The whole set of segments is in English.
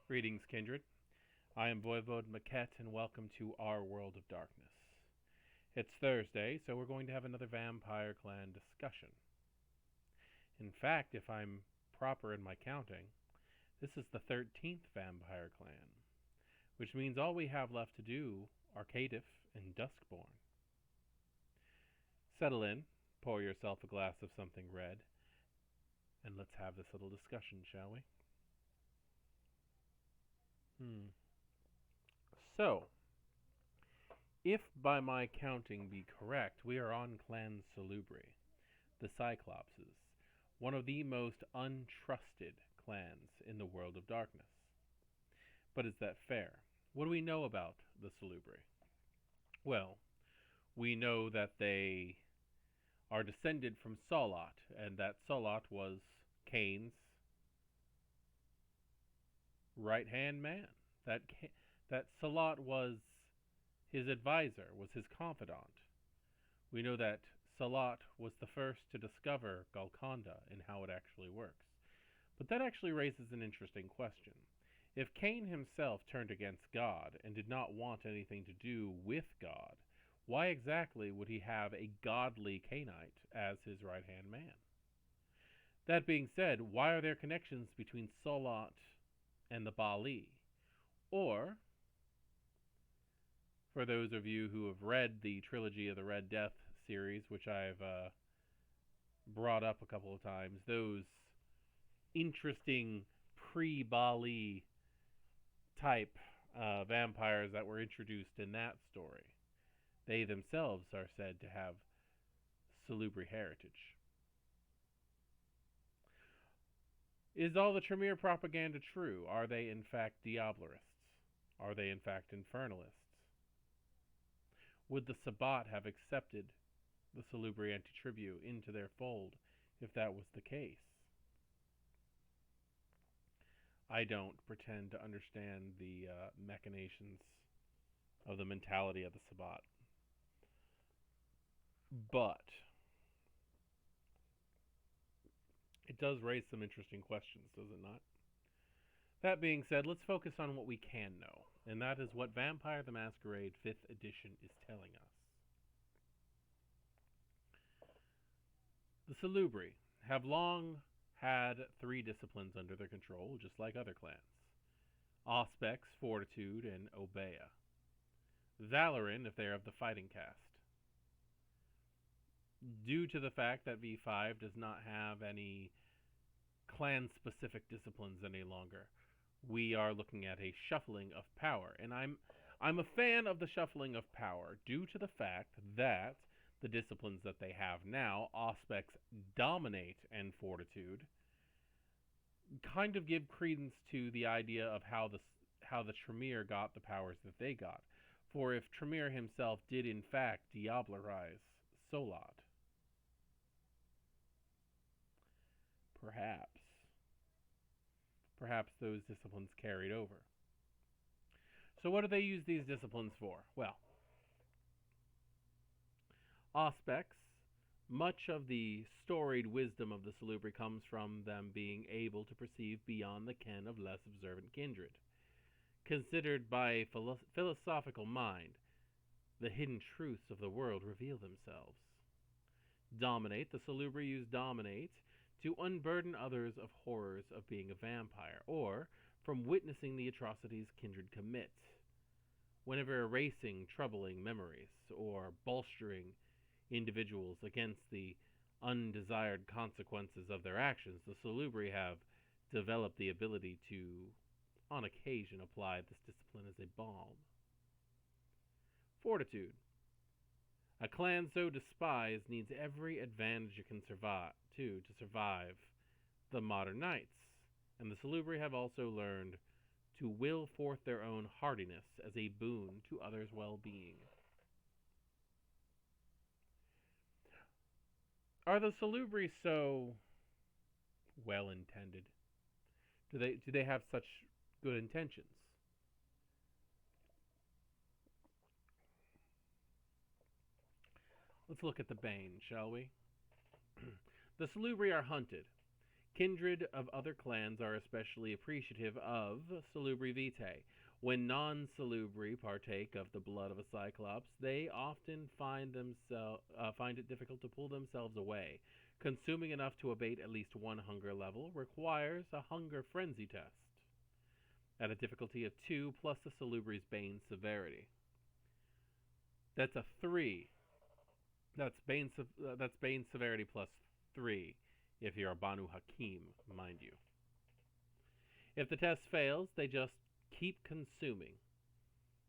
Greetings, kindred. I am Voivode Maquette, and welcome to our world of darkness. It's Thursday, so we're going to have another Vampire Clan discussion. In fact, if I'm proper in my counting, this is the 13th Vampire Clan, which means all we have left to do are Caitiff and Duskborn. Settle in, pour yourself a glass of something red, and let's have this little discussion, shall we? So, if by my counting be correct, we are on Clan Salubri, the Cyclopses, one of the most untrusted clans in the world of darkness. But is that fair? What do we know about the Salubri? Well, we know that they are descended from Salot, and that Salot was Cain's right-hand man. That Salot was his advisor, was his confidant. We know that Salot was the first to discover Golconda and how it actually works. But that actually raises an interesting question. If Cain himself turned against God and did not want anything to do with God, why exactly would he have a godly Cainite as his right-hand man? That being said, why are there connections between Salot and the Baali? Or, for those of you who have read the Trilogy of the Red Death series, which I've brought up a couple of times, those interesting pre-Baali type vampires that were introduced in that story, they themselves are said to have Salubri heritage. Is all the Tremere propaganda true? Are they in fact Diablerists? Are they in fact Infernalists? Would the Sabbat have accepted the Salubri anti-tribu into their fold if that was the case? I don't pretend to understand the machinations of the mentality of the Sabbat. But it does raise some interesting questions, does it not? That being said, let's focus on what we can know, and that is what Vampire the Masquerade 5th edition is telling us. The Salubri have long had 3 disciplines under their control, just like other clans. Auspex, Fortitude, and Obeah. Valerian, if they are of the fighting caste. Due to the fact that V5 does not have any clan-specific disciplines any longer, we are looking at a shuffling of power. And I'm a fan of the shuffling of power due to the fact that the disciplines that they have now, Auspex, Dominate, and Fortitude, kind of give credence to the idea of how the Tremere got the powers that they got. For if Tremere himself did in fact diablerize Salot, perhaps those disciplines carried over. So what do they use these disciplines for? Well, Auspex, much of the storied wisdom of the Salubri comes from them being able to perceive beyond the ken of less observant kindred. Considered by a philosophical mind, the hidden truths of the world reveal themselves. Dominate, the Salubri use Dominate to unburden others of horrors of being a vampire, or from witnessing the atrocities kindred commit. Whenever erasing troubling memories, or bolstering individuals against the undesired consequences of their actions, the Salubri have developed the ability to, on occasion, apply this discipline as a balm. Fortitude. A clan so despised needs every advantage it can survive to survive the modern nights, and the Salubri have also learned to will forth their own hardiness as a boon to others' well-being. Are the Salubri so well-intended? Do they have such good intentions? Let's look at the Bane, shall we? The Salubri are hunted. Kindred of other clans are especially appreciative of Salubri Vitae. When non-Salubri partake of the blood of a Cyclops, they often find it difficult to pull themselves away. Consuming enough to abate at least one hunger level requires a hunger frenzy test at a difficulty of 2 plus the Salubri's Bane severity. That's a 3. That's Bane severity plus 3 if you're a Banu Hakim, mind you. If the test fails, they just keep consuming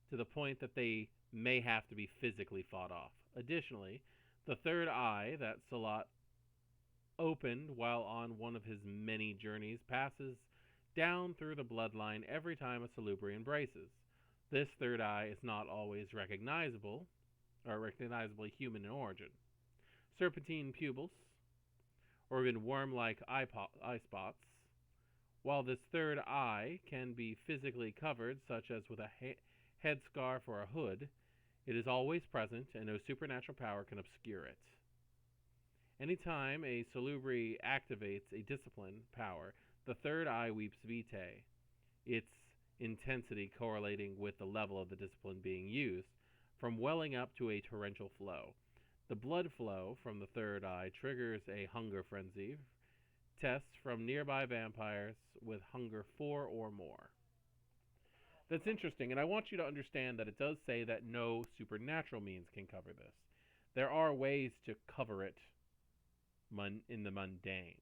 to the point that they may have to be physically fought off. Additionally, the third eye that Salat opened while on one of his many journeys passes down through the bloodline every time a Salubri embraces. This third eye is not always recognizably human in origin. Serpentine pupils, or even worm-like eye spots. While this third eye can be physically covered, such as with a headscarf or a hood, it is always present, and no supernatural power can obscure it. Anytime a Salubri activates a discipline power, the third eye weeps vitae, its intensity correlating with the level of the discipline being used, from welling up to a torrential flow. The blood flow from the third eye triggers a hunger frenzy test from nearby vampires with hunger 4 or more. That's interesting, and I want you to understand that it does say that no supernatural means can cover this. There are ways to cover it in the mundane.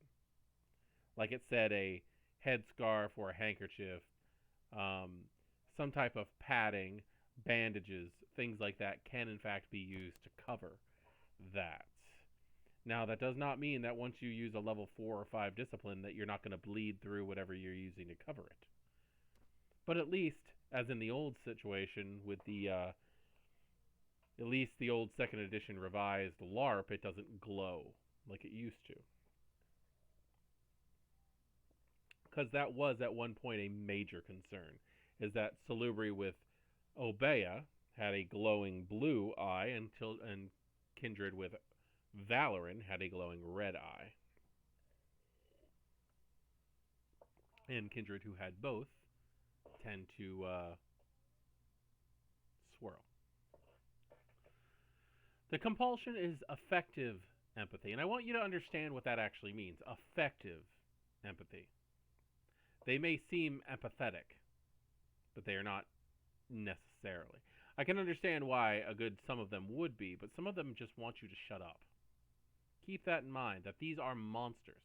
Like it said, a headscarf or a handkerchief, some type of padding, bandages, things like that can in fact be used to cover that. Now, that does not mean that once you use a level 4 or 5 discipline that you're not going to bleed through whatever you're using to cover it. But at least, as in the old situation with the, at least the old 2nd edition revised LARP, it doesn't glow like it used to. Because that was at one point a major concern, is that Salubri with Obeah had a glowing blue eye, and Kindred with Valerian had a glowing red eye. And Kindred who had both tend to swirl. The compulsion is effective empathy, and I want you to understand what that actually means. Effective empathy. They may seem empathetic, but they are not necessarily. I can understand why some of them would be, but some of them just want you to shut up. Keep that in mind, that these are monsters.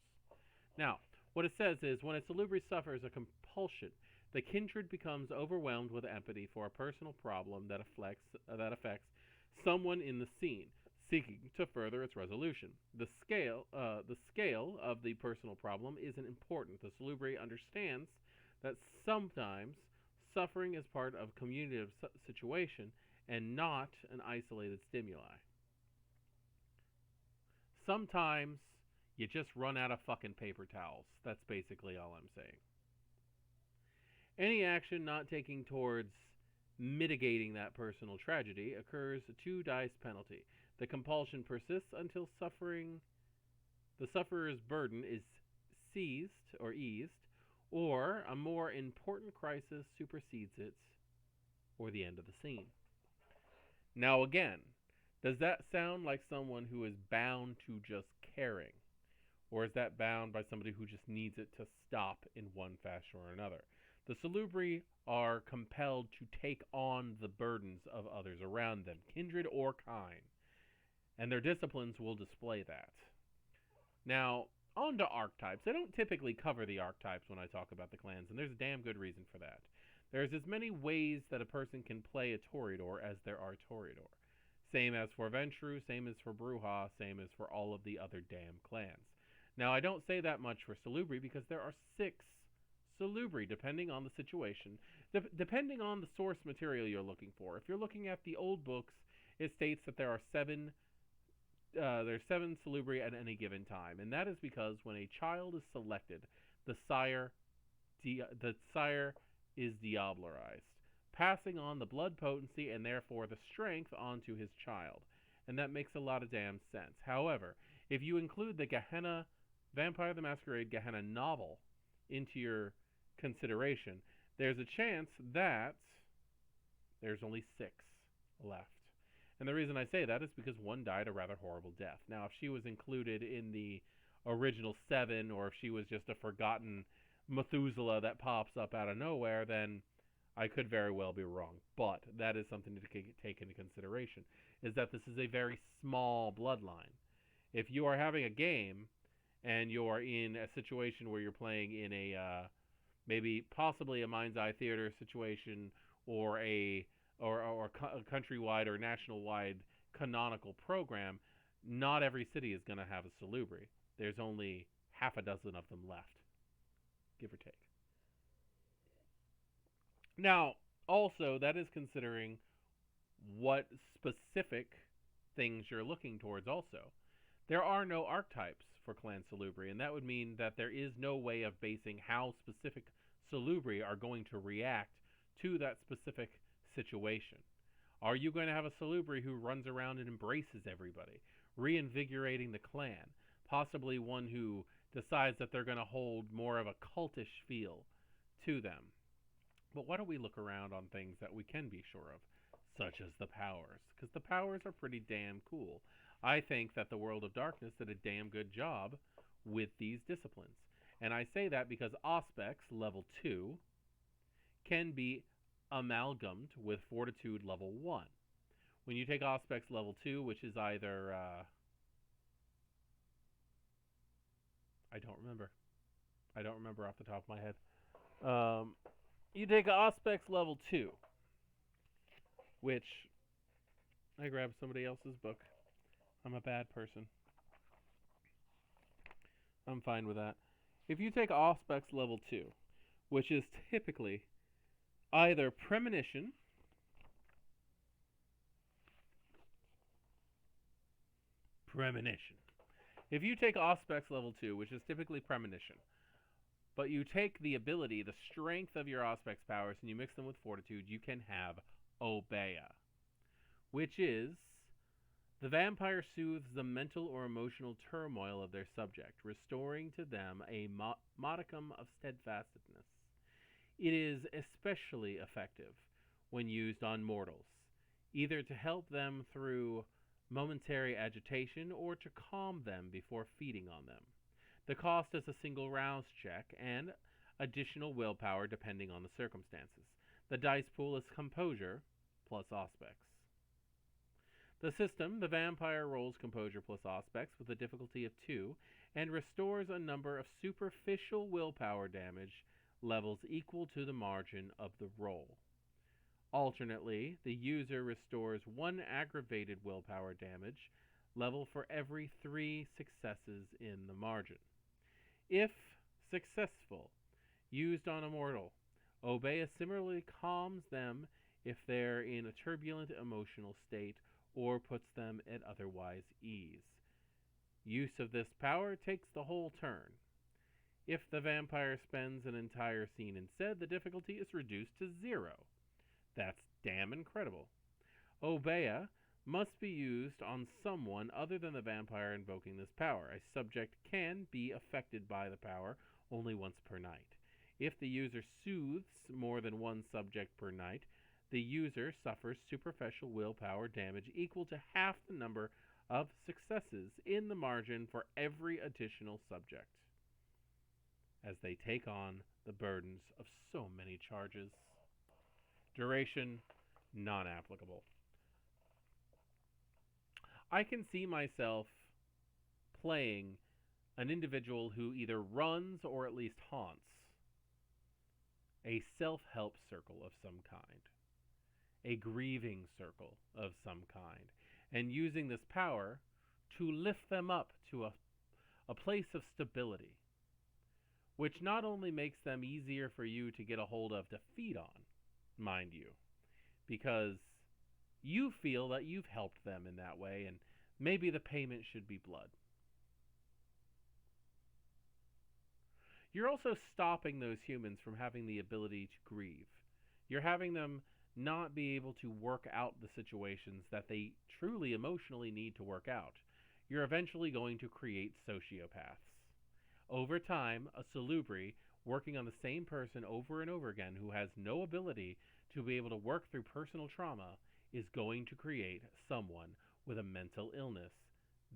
Now, what it says is, when a Salubri suffers a compulsion, the kindred becomes overwhelmed with empathy for a personal problem that affects someone in the scene, seeking to further its resolution. The scale of the personal problem isn't important. The Salubri understands that sometimes suffering is part of a communicative situation and not an isolated stimuli. Sometimes you just run out of fucking paper towels. That's basically all I'm saying. Any action not taking towards mitigating that personal tragedy occurs a 2 dice penalty. The compulsion persists until the sufferer's burden is seized or eased, or a more important crisis supersedes it, or the end of the scene. Now again, does that sound like someone who is bound to just caring? Or is that bound by somebody who just needs it to stop in one fashion or another? The Salubri are compelled to take on the burdens of others around them, kindred or kind, and their disciplines will display that. Now, on to archetypes. I don't typically cover the archetypes when I talk about the clans, and there's a damn good reason for that. There's as many ways that a person can play a Toreador as there are Toreador. Same as for Ventrue, same as for Brujah, same as for all of the other damn clans. Now, I don't say that much for Salubri because there are 6 Salubri, depending on the situation, depending on the source material you're looking for. If you're looking at the old books, it states that there are 7 Salubri at any given time, and that is because when a child is selected, the sire is diablerized, passing on the blood potency and therefore the strength onto his child, and that makes a lot of damn sense. However, if you include the Gehenna Vampire the Masquerade Gehenna novel into your consideration, there's a chance that there's only 6 left. And the reason I say that is because one died a rather horrible death. Now, if she was included in the original 7, or if she was just a forgotten Methuselah that pops up out of nowhere, then I could very well be wrong. But that is something to take into consideration, is that this is a very small bloodline. If you are having a game and you're in a situation where you're playing in a maybe possibly a Mind's Eye Theater situation, or a countrywide or national-wide canonical program, not every city is going to have a Salubri. There's only half a dozen of them left, give or take. Now, also, that is considering what specific things you're looking towards also. There are no archetypes for Clan Salubri, and that would mean that there is no way of basing how specific Salubri are going to react to that specific situation. Are you going to have a Salubri who runs around and embraces everybody, reinvigorating the clan? Possibly one who decides that they're going to hold more of a cultish feel to them. But why don't we look around on things that we can be sure of, such as the powers? Because the powers are pretty damn cool. I think that the World of Darkness did a damn good job with these disciplines. And I say that because Auspex level 2 can be amalgamed with Fortitude level 1. When you take Auspex level 2, which is either... I don't remember. I don't remember off the top of my head. You take Auspex level 2, which... I grabbed somebody else's book. I'm a bad person. I'm fine with that. If you take Auspex level 2, which is typically either Premonition, If you take Auspex level 2, which is typically Premonition, but you take the ability, the strength of your Auspex powers, and you mix them with Fortitude, you can have Obeah, which is the vampire soothes the mental or emotional turmoil of their subject, restoring to them a modicum of steadfastness. It is especially effective when used on mortals, either to help them through momentary agitation or to calm them before feeding on them. The cost is a single rouse check and additional willpower depending on the circumstances. The dice pool is Composure plus Auspex. The system, the vampire rolls Composure plus Auspex with a difficulty of 2 and restores a number of superficial willpower damage levels equal to the margin of the roll. Alternately, the user restores 1 aggravated willpower damage level for every 3 successes in the margin. If successful, used on a mortal, Obeah similarly calms them if they're in a turbulent emotional state or puts them at otherwise ease. Use of this power takes the whole turn. If the vampire spends an entire scene instead, the difficulty is reduced to 0. That's damn incredible. Obeah must be used on someone other than the vampire invoking this power. A subject can be affected by the power only once per night. If the user soothes more than one subject per night, the user suffers superficial willpower damage equal to half the number of successes in the margin for every additional subject, as they take on the burdens of so many charges. Duration, non-applicable. I can see myself playing an individual who either runs or at least haunts a self-help circle of some kind, a grieving circle of some kind, and using this power to lift them up to a place of stability, which not only makes them easier for you to get a hold of to feed on, mind you, because you feel that you've helped them in that way, and maybe the payment should be blood. You're also stopping those humans from having the ability to grieve. You're having them not be able to work out the situations that they truly emotionally need to work out. You're eventually going to create sociopaths. Over time, a Salubri working on the same person over and over again who has no ability to be able to work through personal trauma is going to create someone with a mental illness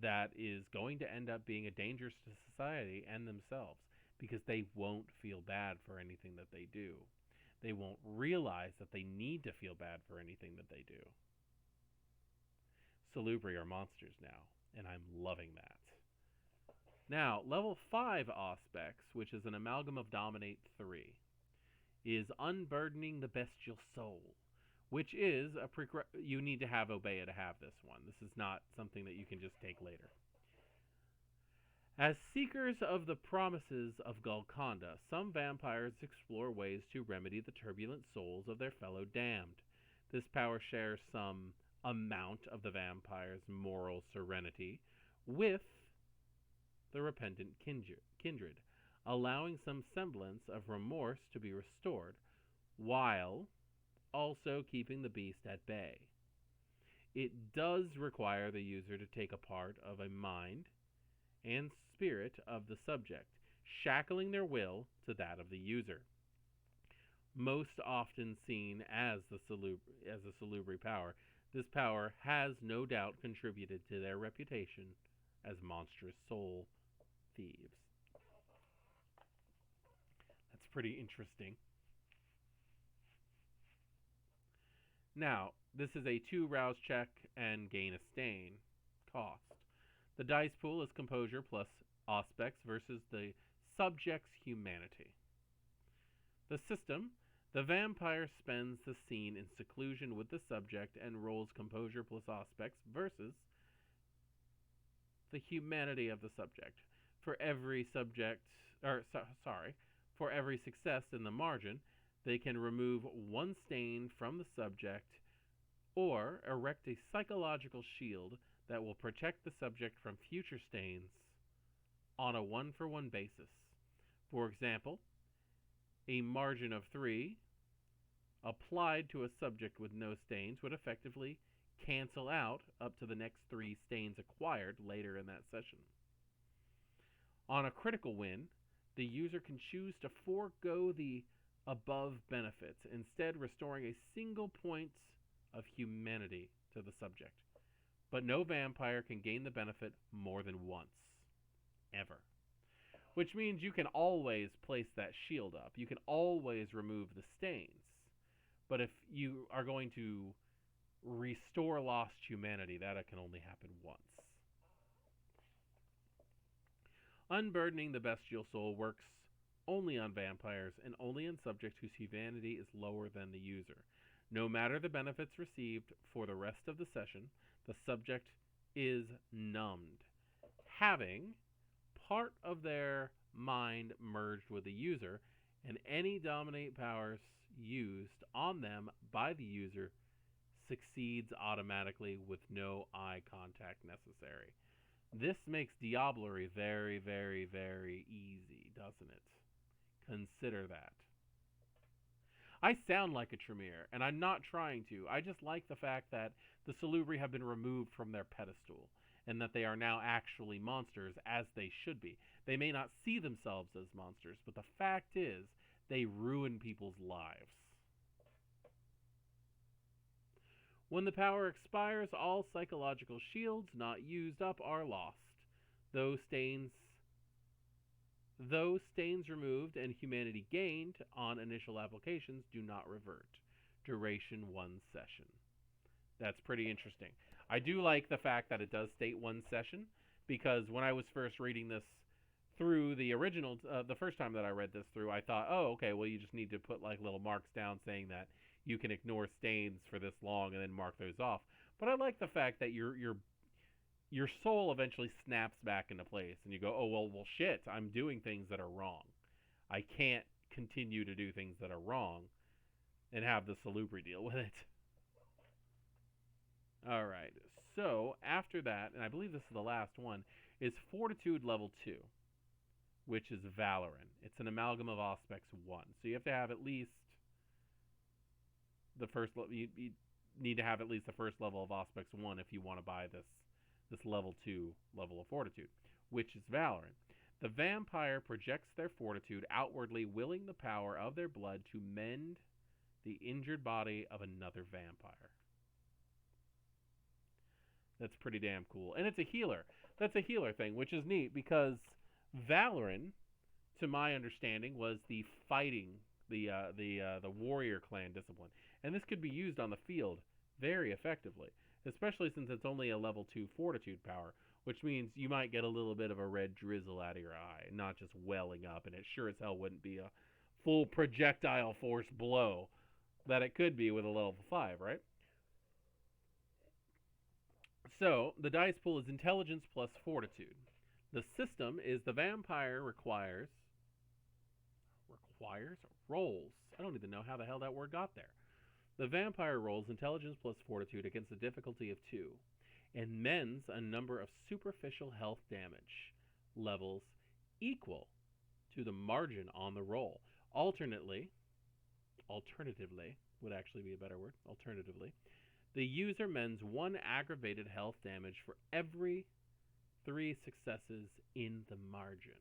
that is going to end up being a danger to society and themselves because they won't feel bad for anything that they do. They won't realize that they need to feel bad for anything that they do. Salubri are monsters now, and I'm loving that. Now, level 5 Auspex, which is an amalgam of Dominate 3, is Unburdening the Bestial Soul, which is you need to have Obeah to have this one. This is not something that you can just take later. As seekers of the promises of Golconda, some vampires explore ways to remedy the turbulent souls of their fellow damned. This power shares some amount of the vampire's moral serenity with the repentant kindred, allowing some semblance of remorse to be restored, while also keeping the beast at bay. It does require the user to take a part of a mind and spirit of the subject, shackling their will to that of the user. Most often seen as a Salubri power, this power has no doubt contributed to their reputation as monstrous soul thieves. That's pretty interesting. Now, this is a 2 rouse check and gain a stain cost. The dice pool is Composure plus Auspex versus the subject's humanity. The system: the vampire spends the scene in seclusion with the subject and rolls Composure plus Auspex versus the humanity of the subject. For every for every success in the margin, they can remove 1 stain from the subject or erect a psychological shield that will protect the subject from future stains on a 1-for-1 basis. For example, a margin of 3 applied to a subject with no stains would effectively cancel out up to the next 3 stains acquired later in that session. On a critical win, the user can choose to forego the above benefits, instead restoring a single point of humanity to the subject. But no vampire can gain the benefit more than once, ever. Which means you can always place that shield up. You can always remove the stains. But if you are going to restore lost humanity, that can only happen once. Unburdening the Bestial Soul works only on vampires and only on subjects whose humanity is lower than the user. No matter the benefits received for the rest of the session, the subject is numbed, having part of their mind merged with the user, and any dominate powers used on them by the user succeeds automatically with no eye contact necessary. This makes diablerie very, very, very easy, doesn't it? Consider that. I sound like a Tremere, and I'm not trying to. I just like the fact that the Salubri have been removed from their pedestal, and that they are now actually monsters, as they should be. They may not see themselves as monsters, but the fact is, they ruin people's lives. When the power expires, all psychological shields not used up are lost. Those stains removed and humanity gained on initial applications do not revert. Duration 1 session. That's pretty interesting. I do like the fact that it does state 1 session, because when I was first reading this through the original, the first time that I read this through, I thought, oh, okay, well, you just need to put like little marks down saying that you can ignore stains for this long and then mark those off. But I like the fact that your soul eventually snaps back into place, and you go, oh, well, shit, I'm doing things that are wrong. I can't continue to do things that are wrong and have the Salubri deal with it. Alright, so after that, and I believe this is the last one, is Fortitude level 2, which is Valerian. It's an amalgam of Auspex 1. So you have to have at least the first you need to have at least the first level of Auspex 1 if you want to buy this level 2 level of Fortitude, which is Valerian. The vampire projects their fortitude outwardly, willing the power of their blood to mend the injured body of another vampire. That's pretty damn cool. And it's a healer. That's a healer thing, which is neat because Valerian, to my understanding, was the fighting, the warrior clan discipline. And this could be used on the field very effectively, especially since it's only a level 2 fortitude power, which means you might get a little bit of a red drizzle out of your eye, not just welling up, and it sure as hell wouldn't be a full projectile force blow that it could be with a level 5, right? So, the dice pool is intelligence plus fortitude. The system is the vampire rolls. I don't even know how the hell that word got there. The vampire rolls intelligence plus fortitude against a difficulty of 2 and mends a number of superficial health damage levels equal to the margin on the roll. Alternatively, would actually be a better word, alternatively, the user mends 1 aggravated health damage for every 3 successes in the margin.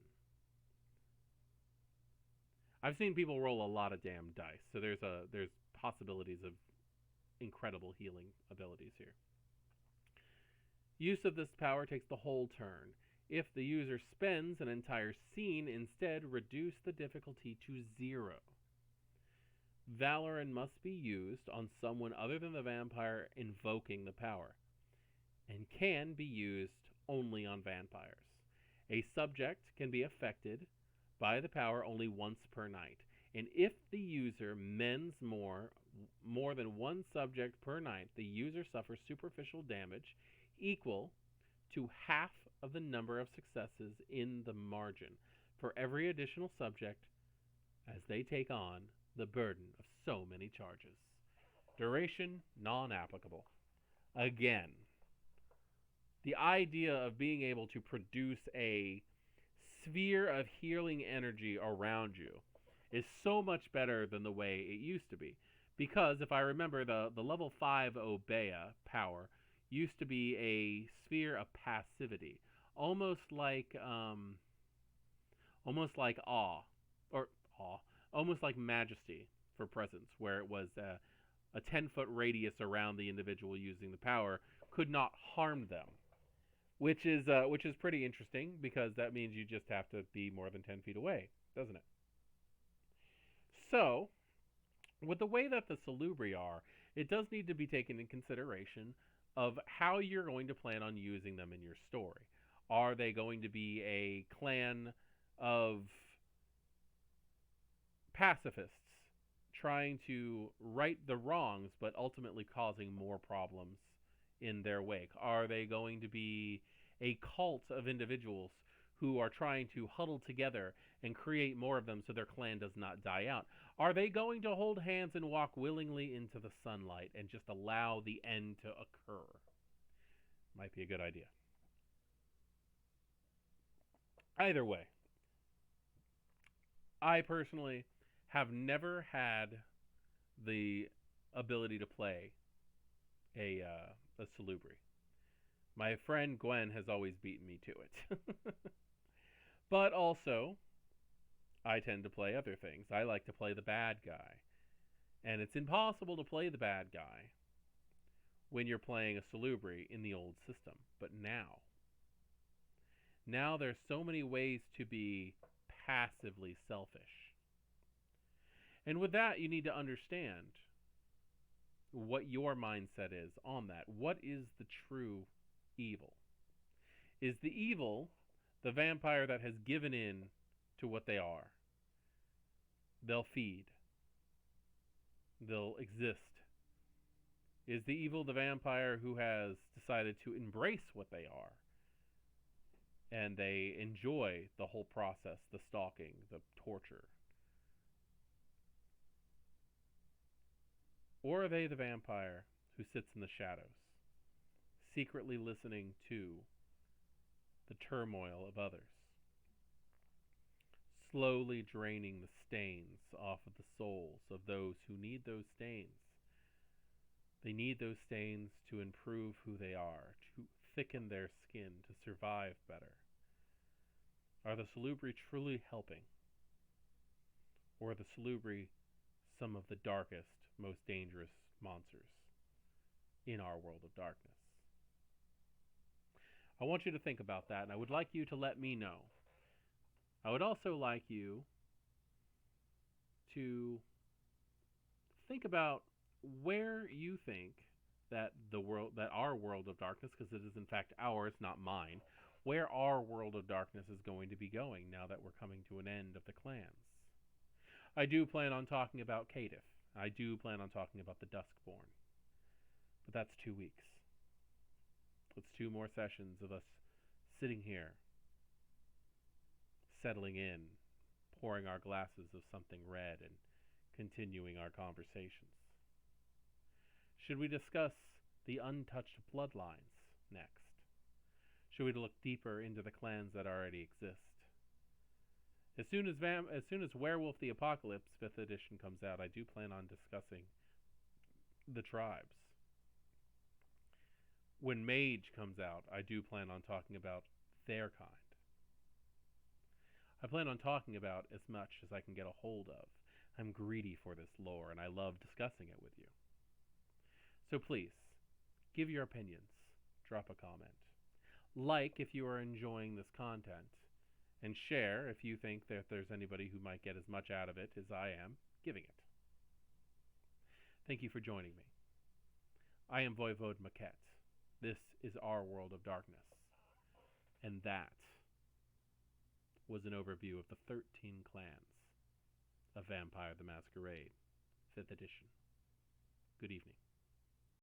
I've seen people roll a lot of damn dice, so there's possibilities of incredible healing abilities here. Use of this power takes the whole turn. If the user spends an entire scene, instead reduce the difficulty to 0. Valerian must be used on someone other than the vampire invoking the power, and can be used only on vampires. A subject can be affected by the power only once per night, and if the user mends more than 1 subject per night, the user suffers superficial damage equal to half of the number of successes in the margin for every additional subject as they take on the burden of so many charges. Duration non-applicable. Again, the idea of being able to produce a sphere of healing energy around you is so much better than the way it used to be. Because if I remember, the level 5 Obeah power used to be a sphere of passivity, almost like almost like majesty for presence, where it was a 10-foot radius around the individual using the power could not harm them, which is pretty interesting because that means you just have to be more than 10 feet away, doesn't it? So, with the way that the Salubri are, it does need to be taken in consideration of how you're going to plan on using them in your story. Are they going to be a clan of pacifists trying to right the wrongs but ultimately causing more problems in their wake? Are they going to be a cult of individuals who are trying to huddle together and create more of them so their clan does not die out? Are they going to hold hands and walk willingly into the sunlight and just allow the end to occur? Might be a good idea. Either way, I personally have never had the ability to play a Salubri. My friend Gwen has always beaten me to it. But also, I tend to play other things. I like to play the bad guy. And it's impossible to play the bad guy when you're playing a Salubri in the old system. But now there's so many ways to be passively selfish. And with that, you need to understand what your mindset is on that. What is the true evil? Is the evil the vampire that has given in to what they are? They'll feed. They'll exist. Is the evil the vampire who has decided to embrace what they are? And they enjoy the whole process, the stalking, the torture. Or are they the vampire who sits in the shadows, secretly listening to the turmoil of others, slowly draining the stains off of the souls of those who need those stains? They need those stains to improve who they are, to thicken their skin, to survive better. Are the Salubri truly helping? Or are the Salubri some of the darkest, most dangerous monsters in our world of darkness? I want you to think about that, and I would like you to let me know. I would also like you to think about where you think that our world of darkness, because it is in fact ours, not mine, where our world of darkness is going to be going now that we're coming to an end of the clans. I do plan on talking about Caitiff. I do plan on talking about the Duskborn. But that's 2 weeks. It's 2 more sessions of us sitting here, settling in, pouring our glasses of something red, and continuing our conversations. Should we discuss the untouched bloodlines next? Should we look deeper into the clans that already exist? As soon as Werewolf the Apocalypse 5th edition comes out, I do plan on discussing the tribes. When Mage comes out, I do plan on talking about their kind. I plan on talking about as much as I can get a hold of. I'm greedy for this lore, and I love discussing it with you. So please, give your opinions. Drop a comment. Like if you are enjoying this content. And share if you think that there's anybody who might get as much out of it as I am giving it. Thank you for joining me. I am Voivode Maquette. This is our world of darkness. And that was an overview of the 13 clans of Vampire the Masquerade, 5th edition. Good evening.